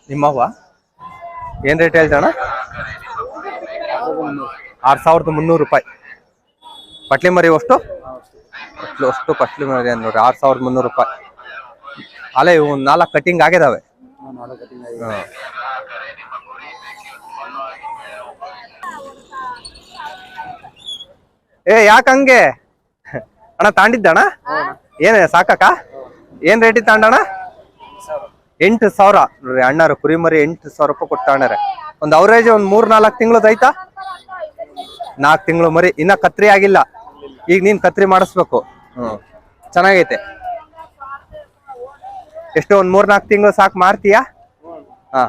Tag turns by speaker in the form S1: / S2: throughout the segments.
S1: ನಿಮ್ಮವ್ವ ಏನ್ ರೇಟ್ ಹೇಳ್ತಾಣ? 6300 ರೂಪಾಯಿ. ಪಟ್ಲಿ ಮರಿ ಅಷ್ಟು ಪಟ್ಲಿ ಮರಿ ನೋಡಿ 6300 ರೂಪಾಯಿ. ಅಲ್ಲೇ ಇವು 4 ಕಟಿಂಗ್ ಆಗಿದಾವೆ. ಏ ಯಾಕಂಗೆ ಅಣ್ಣ ತಾಂಡಿದ್ದಣ್ಣ? ಏನ್ ಸಾಕಕ್ಕ? ಏನ್ ರೇಟಿಗೆ ತಾಂಡಣ? 8000 ನೋಡ್ರಿ ಅಣ್ಣಾರು ಕುರಿ ಮರಿ 8000 ರೂಪಾಯಿ ಕೊಟ್ಟು ತಾಂಡಾರೆ. ಒಂದ್ ಅವರೇಜ್ ಒಂದ್ 3-4 ತಿಂಗಳದ ಐತಾ? 4 ತಿಂಗಳು ಮರಿ. ಇನ್ನ ಕತ್ರಿ ಆಗಿಲ್ಲ, ಈಗ ನೀನ್ ಕತ್ರಿ ಮಾಡಿಸ್ಬೇಕು. ಚೆನ್ನಾಗೈತೆ. ಎಷ್ಟು ಒಂದ್ 3-4 ತಿಂಗಳು ಸಾಕು ಮಾರ್ತೀಯಾ? ಹಾ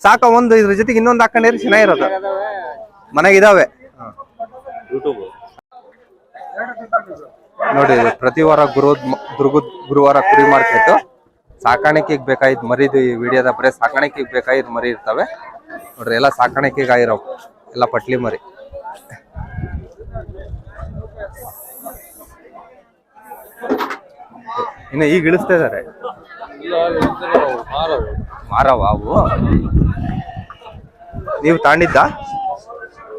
S1: ಸಾಕ. ಒಂದು ಇದ್ರ ಜೊತೆಗೆ ಇನ್ನೊಂದು ಹಾಕೊಂಡಿದ್ರೆ ಚೆನ್ನಾಗಿರೋದು. ಮನೆಗಿದಾವೆ ನೋಡಿ. ಪ್ರತಿ ವಾರ ಗುರುವಾರ ಕುರಿ ಮಾರ್ಕೆಟ್. ಸಾಕಾಣಿಕೆಗೆ ಬೇಕಾಗಿದ್ ಮರಿದು ಈ ವಿಡಿಯೋದ ಬರೀ ಸಾಕಾಣಿಕೆಗೆ ಬೇಕಾಗಿದ್ ಮರಿ ಇರ್ತವೆ ನೋಡ್ರಿ. ಎಲ್ಲ ಸಾಕಾಣಿಕೆಗೆ ಆಗಿರೋ ಎಲ್ಲ ಪಟ್ಲಿ ಮರಿ. ಇನ್ನು ಈಗ ಇಳಿಸ್ತಾ ಇದಾರೆ. ಮಾರವ ಅವು ನೀವು ತಾಂಡಿದ್ದ?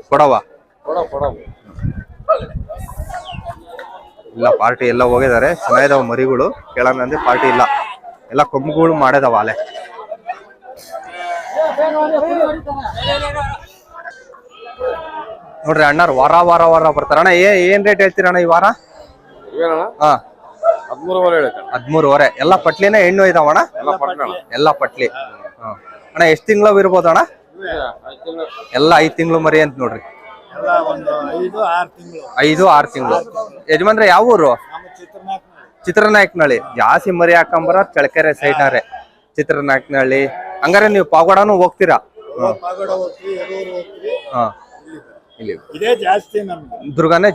S1: ಕೊಡವ ಇಲ್ಲ, ಪಾರ್ಟಿ ಎಲ್ಲ ಹೋಗಿದ್ದಾರೆ. ಚೆನ್ನಾಗಿದಾವ ಮರಿಗಳು. ಕೇಳೋಣ ಅಂದ್ರೆ ಪಾರ್ಟಿ ಇಲ್ಲ, ಎಲ್ಲ ಕೊಂಬುಗಳು ಮಾಡಿದಾವ ಅಲೆ. ನೋಡ್ರಿ ಅಣ್ಣಾರು ವಾರ ಬರ್ತಾರಣ್ಣ. ಏನ್ ರೇಟ್ ಹೇಳ್ತೀರಣ್ಣ ಈ ವಾರ? 13.5. ಎಲ್ಲ ಪಟ್ಲಿನ ಹೆಣ್ಣು ಇದಾವಣ್ಣ? ಎಲ್ಲ ಪಟ್ಲಿ. ಅಣ್ಣ ಎಷ್ಟ್ ತಿಂಗಳು ಇರ್ಬೋದಣ್ಣ? ಎಲ್ಲ 5 ತಿಂಗಳು ಮರಿ ಅಂತ ನೋಡ್ರಿ. 5-6 ತಿಂಗಳು. ಯಜಮಾನ್ರೆ ಯಾವ ಊರು? ಚಿತ್ರನಾಯಕನಹಳ್ಳಿ. ಜಾಸ್ತಿ ಮರಿ ಹಾಕೊಂಬರ ಚಳಕೆರೆ ಸೈಡ್ನಾರೆ ಚಿತ್ರನಾಯಕನಹಳ್ಳಿ. ಹಂಗಾರೆ ನೀವು ಪಾಗೋಡನು ಹೋಗ್ತೀರಾ? ದುರ್ಗಾನೇ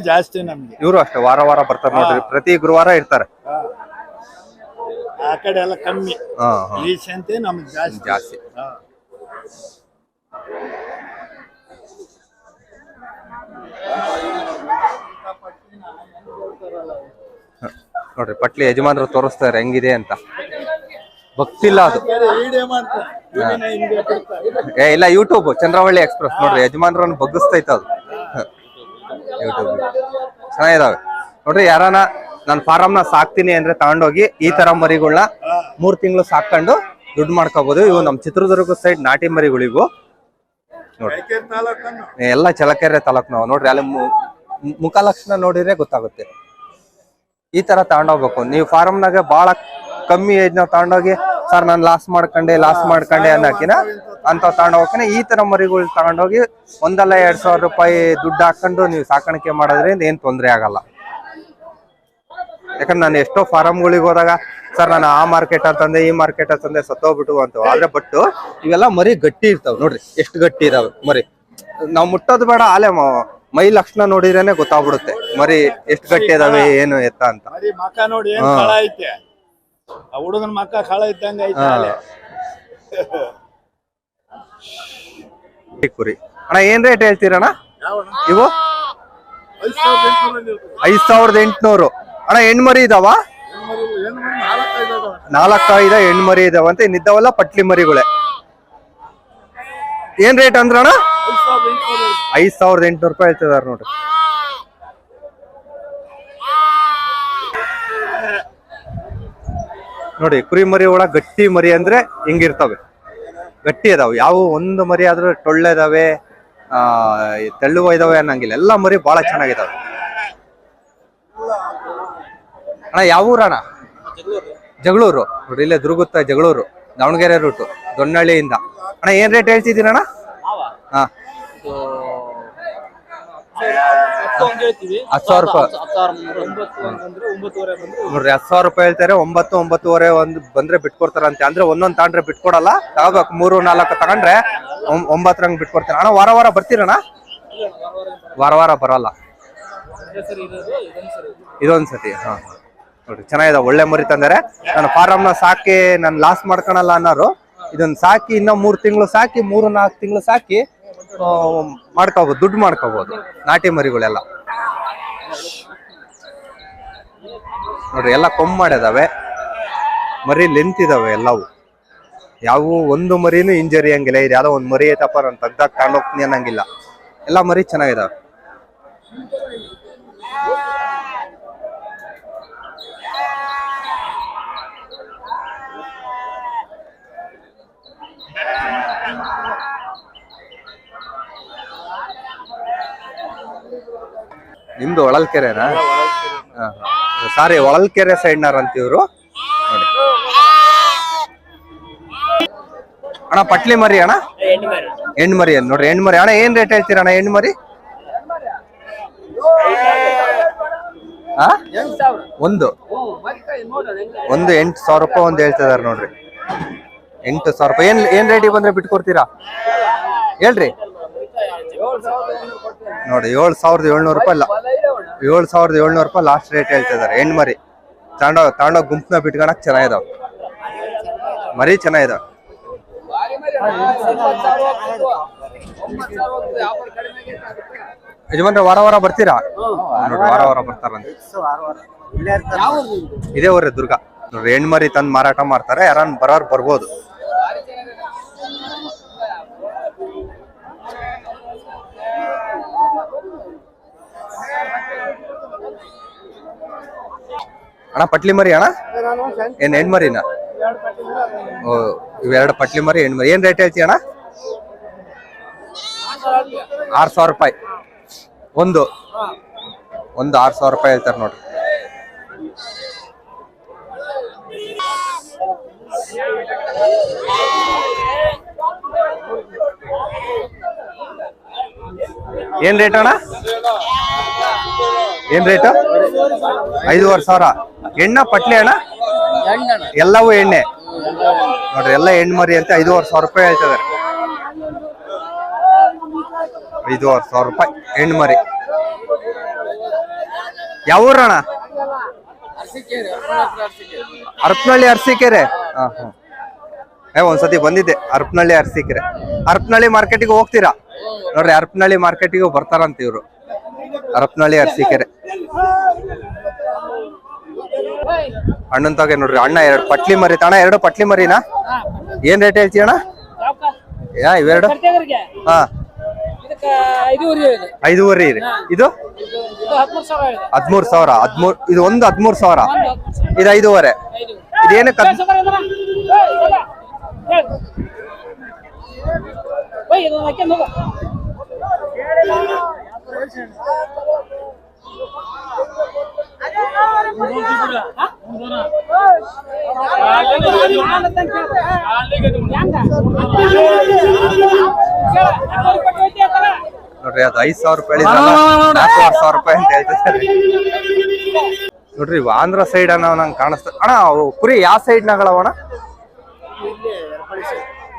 S1: ಜಾಸ್ತಿ ನಮ್ಗೆ. ಇವರು ಅಷ್ಟೇ ವಾರ ಬರ್ತಾರೆ ನೋಡ್ರಿ. ಪ್ರತಿ ಗುರುವಾರ ಇರ್ತಾರೆ.
S2: ಆ ಕಡೆ ಎಲ್ಲ ಕಮ್ಮಿ, ಈ ಸಂತೆ ನಮ್ಗೆ ಜಾಸ್ತಿ.
S1: ನೋಡ್ರಿ ಪಟ್ಲಿ ಯಜಮಾನ್ರು ತೋರಿಸ್ತಾರೆ ಹೆಂಗಿದೆ ಅಂತ. ಭಕ್ತಿಲ್ಲ ಅದು. ಇಲ್ಲ, ಯೂಟ್ಯೂಬ್ ಚಂದ್ರವಳ್ಳಿ ಎಕ್ಸ್ಪ್ರೆಸ್ ನೋಡ್ರಿ. ಯಜಮಾನ್ರನ್ನ ಬಗ್ಗಿಸ್ತೈತ ಅದು ಯೂಟ್ಯೂಬ್. ಚೆನ್ನಾಗಿದಾವೆ ನೋಡ್ರಿ. ಯಾರಾನ ನಾನು ಫಾರಮ್ನ ಸಾಕ್ತೀನಿ ಅಂದ್ರೆ ತಗೊಂಡೋಗಿ ಈ ತರ ಮರಿಗಳನ್ನ 3 ತಿಂಗಳು ಸಾಕೊಂಡು ದುಡ್ಡು ಮಾಡ್ಕೋಬಹುದು. ಇವು ನಮ್ ಚಿತ್ರದುರ್ಗ ಸೈಡ್ ನಾಟಿ ಮರಿಗಳು ಇವು ನೋಡ್ರಿ. ಎಲ್ಲ ಚಳ್ಳಕೆರೆ ತಾಲೂಕು ನಾವು ನೋಡ್ರಿ. ಅಲ್ಲಿ ಮುಖ ಲಕ್ಷಣ ನೋಡಿದ್ರೆ ಗೊತ್ತಾಗುತ್ತೆ. ಈ ತರ ತಗೊಂಡೋಗ್ಬೇಕು. ನೀವು ಫಾರಮ್ನಾಗ ಬಹಳ ಕಮ್ಮಿ ಏಜ್ ನಾವ್ ತಗೊಂಡೋಗಿ ಸರ್ ನಾನು ಲಾಸ್ ಮಾಡ್ಕೊಂಡೆ ಅನ್ನಕಿನ ಅಂತ ತಗೊಂಡೋಗ್ತಾನೆ. ಈ ತರ ಮರಿಗಳು ತಗೊಂಡೋಗಿ 1,000-2,000 ರೂಪಾಯಿ ದುಡ್ಡು ಹಾಕೊಂಡು ನೀವು ಸಾಕಾಣಿಕೆ ಮಾಡೋದ್ರಿಂದ ಏನ್ ತೊಂದರೆ ಆಗಲ್ಲ. ಯಾಕಂದ್ರೆ ನಾನು ಎಷ್ಟೋ ಫಾರಮ್ಗಳಿಗೆ ಹೋದಾಗ ಸರ್ ನಾನು ಆ ಮಾರ್ಕೆಟ್ ಅಂತಂದೆ ಈ ಮಾರ್ಕೆಟ್ ಅಂತಂದೆ ಸತ್ತೋಗ್ಬಿಟ್ಟು ಅಂತ. ಆದ್ರೆ ಬಟ್ ಇವೆಲ್ಲ ಮರಿ ಗಟ್ಟಿ ಇರ್ತಾವ ನೋಡ್ರಿ. ಎಷ್ಟು ಗಟ್ಟಿ ಇದಾವೆ ಮರಿ. ನಾವ್ ಮುಟ್ಟೋದು ಬೇಡ, ಆಲೆ ಮೈ ಲಕ್ಷಣ ನೋಡಿದ್ರೇನೆ ಗೊತ್ತಾಗ್ಬಿಡುತ್ತೆ ಮರಿ ಎಷ್ಟು ಗಟ್ಟಿ ಇದಾವೆ ಏನು ಎತ್ತ ಅಂತ.
S2: ಹುಡುಗನ ಮಕ್ಕ ಕಾಳ ಇದ್ದಂಗ
S1: ಕುರಿ. ಅಣ್ಣ ಏನ್ ರೇಟ್ ಹೇಳ್ತೀರಣ್ಣ ಇವು? 5,800. ಅಣ್ಣ ಹೆಣ್ಮರಿ ಇದಾವ? 4-5 ಹೆಣ್ಮರಿ ಇದಾವಂತೆ. ಇನ್ನಿದ್ದಾವಲ್ಲ ಪಟ್ಲಿ ಮರಿಗಳೇ. ಏನ್ ರೇಟ್ ಅಂದ್ರಣ್ಣ? 5,800 ರೂಪಾಯಿ ಹೇಳ್ತಿದಾರೆ ನೋಡ್ರಿ. ನೋಡಿ ಕುರಿ ಮರಿ ಒಳಗೆ ಗಟ್ಟಿ ಮರಿ ಅಂದ್ರೆ ಹಿಂಗಿರ್ತವೆ. ಗಟ್ಟಿ ಇದಾವೆ. ಯಾವ ಒಂದು ಮರಿ ಆದ್ರೂ ಟೊಳ್ಳೆ ಇದಾವೆ, ತೆಳ್ಳುವ ಇದಾವೆ ಅನ್ನಂಗಿಲ್ಲ. ಎಲ್ಲ ಮರಿ ಬಹಳ ಚೆನ್ನಾಗಿದಾವೆ. ಅಣ್ಣ ಯಾವ ಊರಣ್ಣ? ಜಗಳೂರು ನೋಡ್ರಿ. ಇಲ್ಲೇ ದುರ್ಗುತ್ತ ಜಗಳೂರು, ದಾವಣಗೆರೆ ರೂಟು, ದೊಣ್ಣಳ್ಳಿಯಿಂದ. ಅಣ್ಣ ಏನ್ ರೇಟ್ ಹೇಳ್ತಿದ್ದೀರಣ್ಣ? ಹಾ 10,000 ರೂಪಾಯಿ ನೋಡ್ರಿ. 10,000 ರೂಪಾಯಿ ಹೇಳ್ತಾರೆ. 9-9.5 ಬಂದ್ರೆ ಬಿಟ್ಕೊಡ್ತಾರಂತೆ. ಅಂದ್ರೆ ಒಂದೊಂದ್ ತಗೊಂಡ್ರೆ ಬಿಟ್ಕೊಡಲ್ಲ. ತಗೋಬೇಕು 3-4 ತಗೊಂಡ್ರೆ 9 ಬಿಟ್ಕೊಡ್ತಾರೆ. ಅಣ್ಣ ವಾರ ಬರ್ತೀರಣ್ಣ? ವಾರ ಬರಲ್ಲ, ಇದೊಂದ್ಸತಿ. ಹಾ ನೋಡ್ರಿ ಚೆನ್ನಾಗಿದೆ. ಒಳ್ಳೆ ಮರಿ ತಂದರೆ. ನಾನು ಫಾರಮ್ನ ಸಾಕಿ ನಾನು ಲಾಸ್ ಮಾಡ್ಕೊಳಲ್ಲ ಅನ್ನೋರು ಇದನ್ನ ಸಾಕಿ ಇನ್ನೂ 3 ತಿಂಗಳು ಸಾಕಿ 3-4 ತಿಂಗಳು ಸಾಕಿ ಮಾಡ್ಕೋಬಹುದು, ದುಡ್ಡು ಮಾಡ್ಕೋಬಹುದು ನಾಟಿ ಮರಿಗಳೆಲ್ಲ. ನೋಡ್ರಿ ಎಲ್ಲ ಕೊಂಬ್ ಮಾಡಿದಾವೆ, ಮರಿ ಲೆಂತ್ ಇದಾವೆ ಎಲ್ಲವು. ಯಾವ ಒಂದು ಮರಿನೂ ಇಂಜರಿ ಹಂಗಿಲ್ಲ. ಇದು ಯಾವ್ದೋ ಒಂದ್ ಮರಿ ಐತಪ್ಪ ನಾನು ತೆಗ್ದಾಗ ತಗೊಂಡೋಗ್ತೀನಿ ಅನ್ನಂಗಿಲ್ಲ. ಎಲ್ಲ ಮರಿ ಚೆನ್ನಾಗಿದಾವೆ. ನಿಮ್ದು ಹೊಳಲ್ಕೆರೆನಾ? ಸಾರಿ, ಹೊಳಲ್ಕೆರೆ ಸೈಡ್ನಾರ ಅಂತ ಇವ್ರು. ನೋಡಿ ಅಣ್ಣ, ಪಟ್ಲಿ ಮರಿ ಅಣ್ಣ, ಹೆಣ್ಣು ಮರಿ ಅನ್ ನೋಡ್ರಿ. ಹೆಣ್ಣು ಮರಿ ಅಣ್ಣ ಏನ್ ರೇಟ್ ಹೇಳ್ತೀರ ಅಣ್ಣ? ಹೆಣ್ಣು ಮರಿ ಒಂದು 8,000 ರೂಪಾಯಿ ಒಂದು ಹೇಳ್ತಿದಾರೆ ನೋಡ್ರಿ. 8,000 ರೂಪಾಯಿ. ಏನ್ ರೇಟಿಗೆ ಬಂದ್ರೆ ಬಿಟ್ಕೊಡ್ತೀರಾ ಹೇಳ್ರಿ? ನೋಡಿ 7,700 ರೂಪಾಯಿ. 7,700 ರೂಪಾಯಿ ಲಾಸ್ಟ್ ರೇಟ್ ಹೇಳ್ತಿದಾರೆ. ಹೆಣ್ಣು ಮರಿ ತಗೊಂಡೋಗ್ ಗುಂಪನ್ನ ಬಿಟ್ಕೊಳಕ್ ಚೆನ್ನಾಗಿದಾವ ಮರಿ, ಚೆನ್ನಾಗಿದಾವ. ಯಜಮಾನ್ರೆ ವಾರ ವಾರ ಬರ್ತೀರಾ? ನೋಡಿ ವಾರ ವಾರ ಬರ್ತಾರಂತ. ಇದೇ ಊರೇ ದುರ್ಗ. ನೋಡ್ರಿ ಹೆಣ್ಣು ಮರಿ ತಂದು ಮಾರಾಟ ಮಾಡ್ತಾರೆ. ಯಾರನ್ನ ಬರೋರು ಬರ್ಬೋದು. ಅಣ್ಣ ಪಟ್ಲಿ ಮರಿ ಅಣ್ಣ, ಏನ್ ಹೆಣ್ಣು ಮರಿನ? ಓ, ಇವೆರಡು ಪಟ್ಲಿ ಮರಿ, ಹೆಣ್ಣು ಮರಿ. ಏನ್ ರೇಟ್ ಹೇಳ್ತೀಯ ಅಣ್ಣ? 6,000 ರೂಪಾಯಿ ಒಂದು 6,000 ರೂಪಾಯಿ ಹೇಳ್ತಾರೆ ನೋಡ್ರಿ. ಏನ್ ರೇಟ್ ಅಣ್ಣ? ಏನ್ ರೇಟ್? 5,500. ಎಣ್ಣ ಪಟ್ಲಿ ಅಣ್ಣ? ಎಲ್ಲವೂ ಎಣ್ಣೆ ನೋಡ್ರಿ. ಎಲ್ಲ ಹೆಣ್ಣು ಮರಿ ಅಂತ 5,500 ರೂಪಾಯಿ ಹೇಳ್ತಿದಾರೆ. 5,500 ರೂಪಾಯಿ ಹೆಣ್ಣು ಮರಿ. ಯಾವ ಊರಣ್ಣ? ಹರಪನಹಳ್ಳಿ ಅರಸೀಕೆರೆ. ಒಂದ್ಸತಿ ಬಂದಿದ್ದೆ ಹರಪನಹಳ್ಳಿ ಅರಸೀಕೆರೆ. ಹರಪನಹಳ್ಳಿ ಮಾರ್ಕೆಟಿಗೆ ಹೋಗ್ತೀರಾ ನೋಡ್ರಿ? ಹರಪನಹಳ್ಳಿ ಮಾರ್ಕೆಟಿಗೂ ಬರ್ತಾರಂತ ಇವ್ರು. ಹರಪನಹಳ್ಳಿ ಅರಸೀಕೆರೆ. ಅಣ್ಣನ್ ತಗ ನೋಡ್ರಿ. ಅಣ್ಣ 2 ಪಟ್ಲಿ ಮರಿ ತಾಣ. 2 ಪಟ್ಲಿ ಮರಿನಾ? ಏನ್ ರೇಟ್ ಹೇಳ್ತೀಯ ಅಣ್ಣ? ಇವೆರಡು? ಹಾ, 5,500 ಇದೆ. ಇದು 13,000. ಇದು ಒಂದು 13,000. ಇದು 5,500. ಇದೇನಕ್ಕೆ? ನೋಡ್ರಿ ಅದು 5,000 ರೂಪಾಯಿ 4,000 ರೂಪಾಯಿ ಅಂತ ಹೇಳ್ತಿದ್ದಾರೆ ನೋಡ್ರಿ. ಆಂಧ್ರ ಸೈಡ್ ಅನ್ನೋ ನಂಗೆ ಕಾಣಿಸ್ತ ಅಣ್ಣ. ಕುರಿ ಯಾವ ಸೈಡ್ ನಾಗಳವ ಅಣ್ಣ?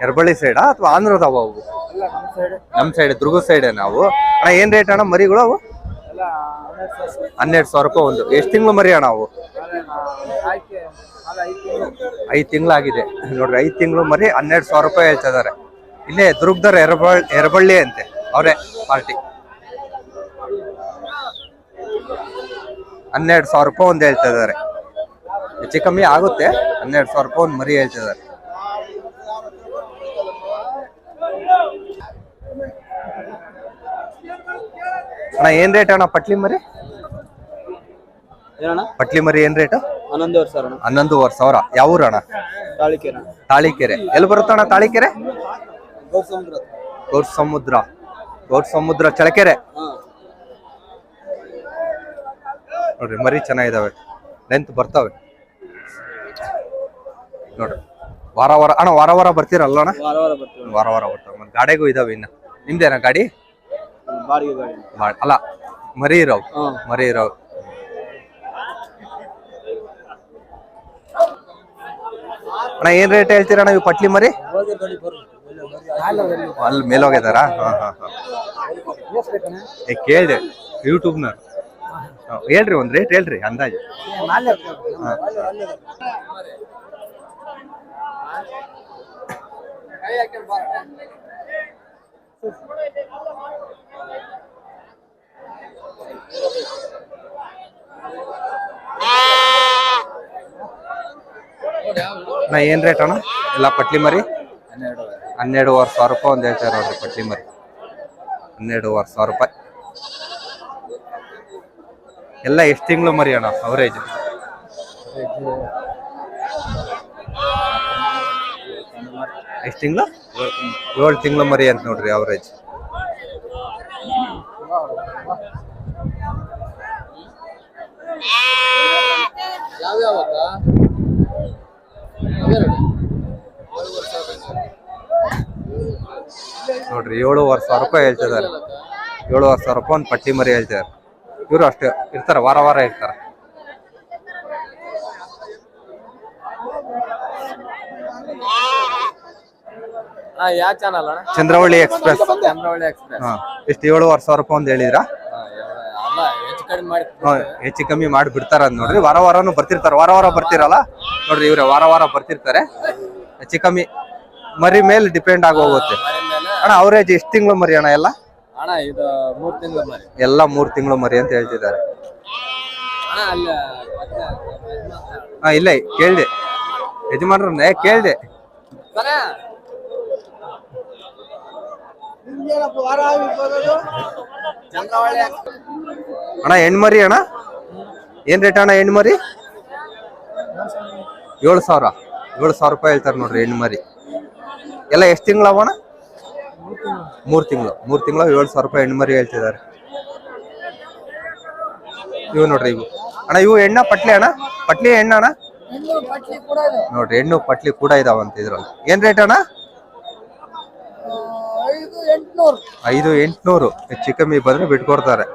S1: ಎರ್ಬಳ್ಳಿ ಸೈಡಾ ಅಥವಾ ಆಂಧ್ರದವ ಅವು? ನಮ್ ಸೈಡ್, ದುರ್ಗ ಸೈಡ್ ನಾವು. ಅಣ್ಣ ಏನ್ ರೇಟ್ ಅಣ್ಣ ಮರಿಗಳು ಅವು? 12,000 ರೂಪಾಯಿ ಒಂದು. ಎಷ್ಟು ತಿಂಗಳು ಮರಿ ಅಣ್ಣ ಅವು? 5 ತಿಂಗಳಾಗಿದೆ ನೋಡ್ರಿ. 5 ತಿಂಗಳು ಮರಿ 12,000 ರೂಪಾಯಿ ಹೇಳ್ತಿದ್ದಾರೆ. ಇಲ್ಲೇ ದುರ್ಗದವ್ರ ಎರ್ಬಳ್ಳಿ ಅಂತೆ, ಅವರೇ ಪಾರ್ಟಿ. 12,000 ರೂಪಾಯಿ ಒಂದು ಹೇಳ್ತಾ ಇದಾರೆ. ಹೆಚ್ಚು ಕಮ್ಮಿ ಆಗುತ್ತೆ. 12,000 ರೂಪಾಯಿ ಒಂದು ಮರಿ ಹೇಳ್ತಿದ್ದಾರೆ. ಅಣ್ಣ ಏನ್ ರೇಟ್ ಅಣ್ಣ ಪಟ್ಲಿ ಮರಿ? ಪಟ್ಲಿ ಮರಿ ಏನ್ ರೇಟ್? 11,500. ಯಾವ ಊರು ಅಣ್ಣ? ತಾಳಿಕೆರೆ. ಎಲ್ಲಿ ಬರುತ್ತಣ್ಣ ತಾಳಿಕೆರೆ? ಗೌರ್ ಸಮುದ್ರ ಚಳಕೆರೆ. ನೋಡ್ರಿ ಮರಿ ಚೆನ್ನಾಗಿದಾವೆ, ಲೆಂತ್ ಬರ್ತವೆ ನೋಡ್ರಿ. ವಾರ ವಾರ ಅಣ್ಣ, ವಾರ ವಾರ ಬರ್ತೀರಲ್ಲ ಅಣ್ಣ? ವಾರ ವಾರ ಬರ್ತಾವ. ಗಾಡಿಗೂ ಇದಾವೆ. ಇನ್ನ ನಿಮ್ದೇನ ಗಾಡಿ? ಅಲ್ಲ, ಮರಿ ಇರೋವು. ಅಣ್ಣ ಏನ್ ರೇಟ್ ಹೇಳ್ತೀರಣ್ಣ ಇವು ಪಟ್ಲಿ ಮರಿ? ಅಲ್ಲಿ ಮೇಲೋಗಿದಾರ? ಕೇಳಿದೆ ಯೂಟ್ಯೂಬ್ನ. ಹೇಳ್ರಿ ಒಂದ್ ರೇಟ್ ಹೇಳ್ರಿ ಅಂದಾಜು. ಅಣ್ಣ ಏನ್ ರೇಟ್ ಅಣ್ಣ ಎಲ್ಲ ಪಟ್ಲಿ ಮರಿ? 12,500 ರೂಪಾಯಿ ಒಂದು ಹೇಳ್ತಾರೆ ನೋಡ್ರಿ ಪಟ್ಲಿ ಮರಿ. 12,500 ರೂಪಾಯಿ. ಎಲ್ಲ ಎಷ್ಟು ತಿಂಗಳು ಮರಿ ಅಣ್ಣ ಅವರೇಜ್? ಎಷ್ಟು ತಿಂಗಳು? 7 ತಿಂಗಳು ಮರಿ ಅಂತ ನೋಡ್ರಿ ಅವರೇಜ್. ನೋಡ್ರಿ 7,500 ರೂಪಾಯಿ ಹೇಳ್ತಿದ್ದಾರೆ. 7,500 ರೂಪಾಯಿ ಒಂದು ಪಟ್ಟಿ ಮರಿ ಹೇಳ್ತಿದ್ದಾರೆ. ಇವರು ಅಷ್ಟೇ ಇರ್ತಾರೆ, ವಾರ ವಾರ ಇರ್ತಾರೆ.
S3: ಯಾವ ಚಾನಲ್ ಅಣ್ಣ?
S1: ಚಂದ್ರವಳ್ಳಿ ಎಕ್ಸ್ಪ್ರೆಸ್.
S3: ಚಂದ್ರವಳ್ಳಿ ಎಕ್ಸ್ಪ್ರೆಸ್.
S1: ಎಷ್ಟು 7,500 ರೂಪಾಯಿ ಒಂದು ಹೇಳಿದ್ರಾ?
S3: ಅಲ್ಲ, ಹೆಚ್ಚು ಕಡಿಮೆ ಮಾಡಿ
S1: ಹೆಚ್ಚು ಕಮ್ಮಿ ಮಾಡಿ ಬಿಡ್ತಾರ ಅಂತ ನೋಡ್ರಿ. ವಾರ ವಾರನು ಬರ್ತಿರ್ತಾರೆ. ವಾರ ವಾರ ಬರ್ತಿರಲ್ಲ ನೋಡ್ರಿ, ಇವ್ರೆ ವಾರ ವಾರ ಬರ್ತಿರ್ತಾರೆ. ಹೆಚ್ಚು ಕಮ್ಮಿ ಮರಿ ಮೇಲೆ ಡಿಪೆಂಡ್ ಆಗಿ ಹೋಗುತ್ತೆ ಅಣ್ಣ. ಅವರೇಜ್ ಎಷ್ಟು ತಿಂಗಳು ಮರಿ ಅಣ್ಣ ಎಲ್ಲ?
S3: ಅಣ್ಣ ಇದು 3 ತಿಂಗಳು ಮರಿ.
S1: ಎಲ್ಲ 3 ತಿಂಗಳು ಮರಿ ಅಂತ ಹೇಳ್ತಿದ್ದಾರೆ.
S3: ಅಣ್ಣ ಅಲ್ಲ
S1: ಇಲ್ಲ ಕೇಳ್ದೆ ಯಜಮಾನ್ರನ್ನೇ ಕೇಳ್ದೆ. ಅಣ್ಣ ಹೆಣ್ಮರಿ ಅಣ್ಣ ಏನ್ ರೇಟ್ ಅಣ್ಣ ಹೆಣ್ಮರಿ? 7,000 ರೂಪಾಯಿ ಹೇಳ್ತಾರೆ ನೋಡ್ರಿ ಹೆಣ್ಮರಿ. ಎಲ್ಲ ಎಷ್ಟು ತಿಂಗಳು ಅವಣ? 3 ತಿಂಗಳು. 7,000 ರೂಪಾಯಿ ಹೆಣ್ಮರಿ ಹೇಳ್ತಿದ್ದಾರೆ. ಇವು ನೋಡ್ರಿ ಇವು ಅಣ್ಣ. ಇವು ಹೆಣ್ಣ ಪಟ್ಲಿ ಅಣ್ಣ? ಪಟ್ಲಿ ಹೆಣ್ಣ ಅಣ್ಣ? ನೋಡ್ರಿ ಹೆಣ್ಣು ಪಟ್ಲಿ ಕೂಡ ಇದಾವಂತ ಇದ್ರಲ್ಲಿ. ಏನ್ ರೇಟ್ ಅಣ್ಣ? 5,800. ಹೆಚ್ಚು ಕಮ್ಮಿ ಬಂದ್ರೆ ಬಿಟ್ಕೊಡ್ತಾರೆ.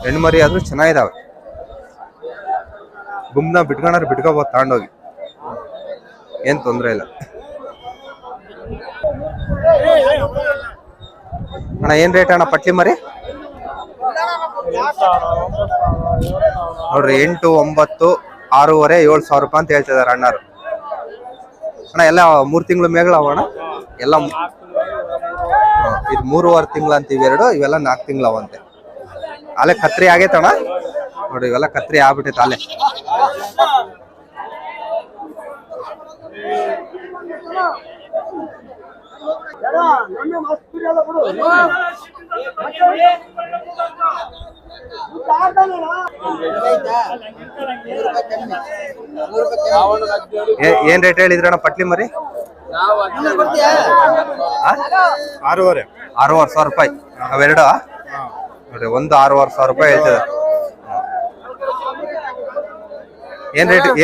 S1: ಹೆಣ್ಮರಿ ಆದ್ರೂ ಚೆನ್ನಾಗಿದಾವೆ. ಗುಮ್ನ ಬಿಟ್ಕೊಂಡ್ರೆ ಬಿಟ್ಕೋಬಹುದು ತಗೊಂಡೋಗಿ, ಏನ್ ತೊಂದ್ರೆ ಇಲ್ಲ. ಅಣ್ಣ ಏನ್ ರೇಟ್ ಅಣ್ಣ ಪಟ್ಲಿ ಮರಿ? ನೋಡ್ರಿ 8, 9, 6,500, 7,000 ರೂಪಾಯಿ ಅಂತ ಹೇಳ್ತಿದಾರೆ ಅಣ್ಣಾರು. ಅಣ್ಣ ಎಲ್ಲ 3 ತಿಂಗಳು ಮೇಗಳವ ಅಣ್ಣ ಎಲ್ಲ? ಇದು 3.5 ತಿಂಗಳು ಅಂತೀವಿ ಎರಡು, ಇವೆಲ್ಲ 4 ತಿಂಗಳು ಅವಂತೆ. ಅಲ್ಲೇ ಕತ್ರಿ ಆಗೈತಣ್ಣ ನೋಡ್ರಿ, ಇವೆಲ್ಲ ಕತ್ರಿ ಆಗ್ಬಿಟ್ಟೈತೆ ಅಲ್ಲೇ. ಏನ್ ರೇಟ್ ಹೇಳಿದ್ರಣ್ಣ ಪಟ್ಲಿ ಮರಿ? 6,500 ರೂಪಾಯಿ ಅವೆರಡು ನೋಡ್ರಿ. ಒಂದು 6,500 ರೂಪಾಯಿ ಹೇಳ್ತದೆ.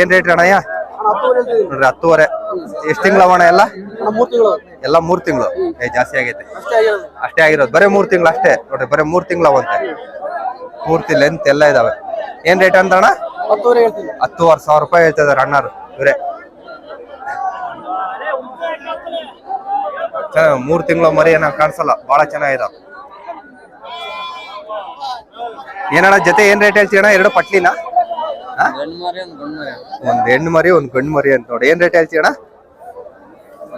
S1: ಏನ್ ರೇಟ್ ಅಣ್ಣಯ್ಯ? ನೋಡ್ರಿ 10,500. ಎಷ್ಟು ತಿಂಗಳು ಅವಣ ಎಲ್ಲ? ಎಲ್ಲ 3 ತಿಂಗಳು. ಜಾಸ್ತಿ ಆಗೈತೆ ಅಷ್ಟೇ ಆಗಿರೋದು. ಬರೀ 3 ತಿಂಗಳು ಅಷ್ಟೇ ನೋಡ್ರಿ. ಬರೀ 3 ತಿಂಗಳು ಅವಂತೆ. ಪೂರ್ತಿ ಲೆಂತ್ ಎಲ್ಲ ಇದಾವೆ. ಏನ್ ರೇಟ್ ಅಂತ ಅಣ್ಣ? 10,500 ರೂಪಾಯಿ ಹೇಳ್ತಿದಾರೆ ಅಣ್ಣಾರು ಇವರೇ. 3 ತಿಂಗಳು ಮರಿ ಏನ ಕಾಣಿಸಲ್ಲ, ಬಹಳ ಚೆನ್ನಾಗಿದಾವ. ಏನಣ್ಣ ಜೊತೆ ಏನ್ ರೇಟ್ ಹೇಳ್ತೀಯಣ್ಣ? 2 ಪಟ್ಲಿನ? ಒಂದ್ ಹೆಣ್ಣು ಮರಿ ಒಂದ್ ಗಂಡು ಮರಿ ಅಂತ ನೋಡಿ. ಏನ್ ರೇಟ್ ಹೇಳ್ತೀಯಣ್ಣ?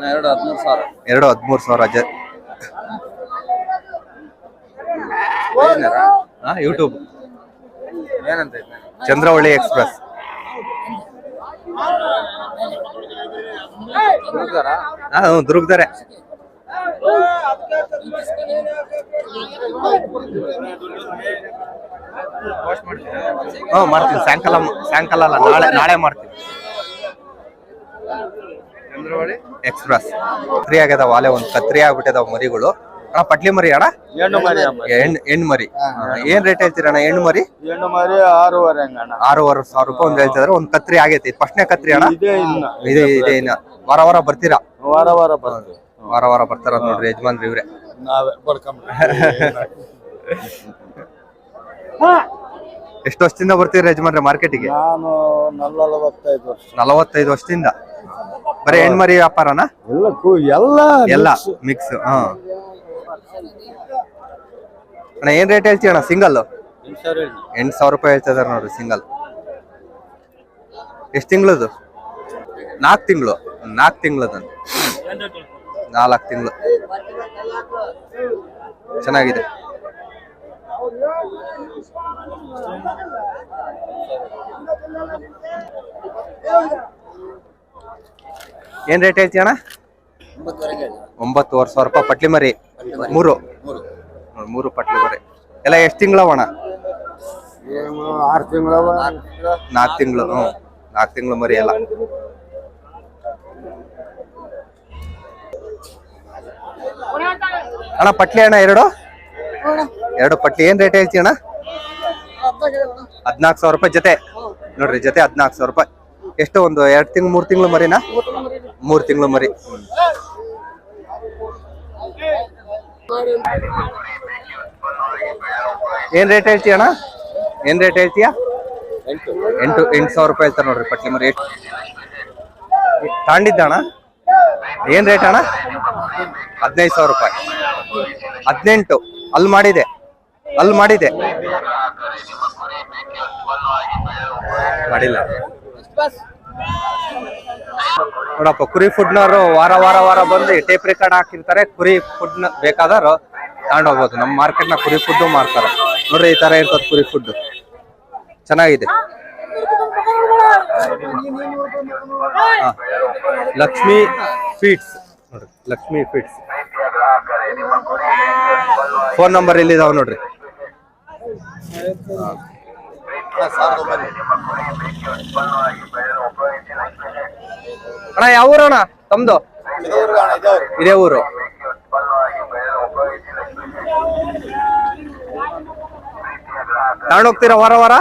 S1: 2,13,000. ಯೂಟ್ಯೂಬ್
S3: ಏನಂತ
S1: ಚಂದ್ರವಳ್ಳಿ ಎಕ್ಸ್ಪ್ರೆಸ್. ದುರ್ಗದಾರೆ. ಮಾಡ್ತೀನಿ ಸಾಯಂಕಾಲ ಅಲ್ಲ, ನಾಳೆ ಮಾಡ್ತೀನಿ. ಚಂದ್ರವಳ್ಳಿ ಎಕ್ಸ್ಪ್ರೆಸ್. ಕತ್ರಿ ಆಗ್ಯದಾವ ವಾಲೆ, ಒಂದ್ ಕತ್ರಿ ಆಗ್ಬಿಟ್ಟಿದಾವ ಮರಿಗಳು. ಅಣ್ಣ ಪಟ್ಲಿ ಮರಿ ಅಣ್ಣ? ಹೆಣ್ಣು ಮರಿ. ಏನ್ ರೇಟ್ ಹೇಳ್ತೀರಣ್ಣ ಹೆಣ್ಣು ಮರಿ? 6,500 ರೂಪಾಯಿ ಒಂದ್ ಹೇಳ್ತಿದ್ರೆ. ಒಂದ್ ಕತ್ರಿ ಆಗೈತಿ. ಫಸ್ಟ್ನೇ ಕತ್ರಿ ಅಣ್ಣ? ಇದೆ ಇನ್ನ ವಾರ ವಾರ ಬರ್ತೀರಾ? ವಾರ ವಾರ ಬರ್ತಾರ ನೋಡ್ರಿ ಯಜಮಾನ್ರಿ ಇವ್ರೆ. ಎಷ್ಟು ವರ್ಷದಿಂದ ಬರ್ತೀರಿ ಯಜಮಾನ್ರೆ ಮಾರ್ಕೆಟಿಗೆ?
S2: ನಾನು
S1: 45 ವರ್ಷದಿಂದ. ಬರೀ ಹೆಣ್ಮರಿ ವ್ಯಾಪಾರನ? ಎಲ್ಲ ಮಿಕ್ಸ್. ಅಣ್ಣ ಏನ್ ರೇಟ್ ಹೇಳ್ತೀಯ ಅಣ್ಣ ಸಿಂಗಲ್? 8,000 ರೂಪಾಯಿ ಹೇಳ್ತಿದಾರೆ ನೋಡ್ರಿ ಸಿಂಗಲ್. ಎಷ್ಟು ತಿಂಗಳದು? 4 ತಿಂಗಳು. 4 ತಿಂಗಳದ 4 ತಿಂಗಳು. ಚೆನ್ನಾಗಿದೆ. ಏನ್ ರೇಟ್ ಹೇಳ್ತಿ ಅಣ್ಣ? 9,500 ರೂಪಾಯಿ ಪಟ್ಲಿ ಮರಿ. ಮೂರು ಪಟ್ಲಿ ಮರಿ ಎಲ್ಲ ಎಷ್ಟ್ ತಿಂಗಳವಣ?
S2: 6 ತಿಂಗಳು
S1: 4 ತಿಂಗಳು. 4 ತಿಂಗಳು ಮರಿ ಎಲ್ಲ. ಅಣ್ಣ ಪಟ್ಲಿ ಅಣ್ಣ ಎರಡು ಪಟ್ಲಿ ಏನ್ ರೇಟ್ ಹೇಳ್ತಿ ಅಣ್ಣ? 14,000 ರೂಪಾಯಿ ಜೊತೆ. ನೋಡ್ರಿ ಜೊತೆ 14,000 ರೂಪಾಯಿ. ಎಷ್ಟು ಒಂದು 2 ತಿಂಗಳು 3 ತಿಂಗಳು ಮರಿನಾ? 3 ತಿಂಗಳು ಮರಿ. ಏನ್ ರೇಟ್ ಹೇಳ್ತಿ ಅಣ್ಣ? ಏನ್ ರೇಟ್ ಹೇಳ್ತೀಯ? 8,000 ರೂಪಾಯಿ ಹೇಳ್ತಾರೆ ನೋಡ್ರಿ ಪಟ್ಲಿ ಮರಿ. ತಾಂಡಿದ್ದ ಅಣ್ಣ ಏನ್ ರೇಟ್ ಅಣ್ಣ? 15,000 ರೂಪಾಯಿ. 18 ಅಲ್ಲಿ ಮಾಡಿದೆ ಮಾಡಿಲ್ಲ ನೋಡಪ್ಪ. ಕುರಿ ಫುಡ್ನವರು ವಾರ ಬಂದು ಟೇಪ್ ರೆಕಾರ್ಡ್ ಹಾಕಿರ್ತಾರೆ. ಕುರಿ ಫುಡ್ ಬೇಕಾದವರು ತಗೊಂಡೋಗ್ಬೋದು. ನಮ್ಮ ಮಾರ್ಕೆಟ್ ನ ಕುರಿ ಫುಡ್ ಮಾರ್ತಾರೆ ನೋಡ್ರಿ. ಈ ತರ ಇರ್ತದೆ ಕುರಿ ಫುಡ್, ಚೆನ್ನಾಗಿದೆ. ಲಕ್ಷ್ಮಿ ಫೀಡ್ಸ್ ನೋಡ್ರಿ, ಲಕ್ಷ್ಮಿ ಫೀಡ್ಸ್. ಫೋನ್ ನಂಬರ್ ಇಲ್ಲಿದಾವ ನೋಡ್ರಿ. ಅಣ್ಣ ಯಾವ ಊರು ಅಣ್ಣ ತಮ್ದು? ಇದೇ ಊರು. ತಗೊಂಡೋಗ್ತೀರಾ ವಾರ?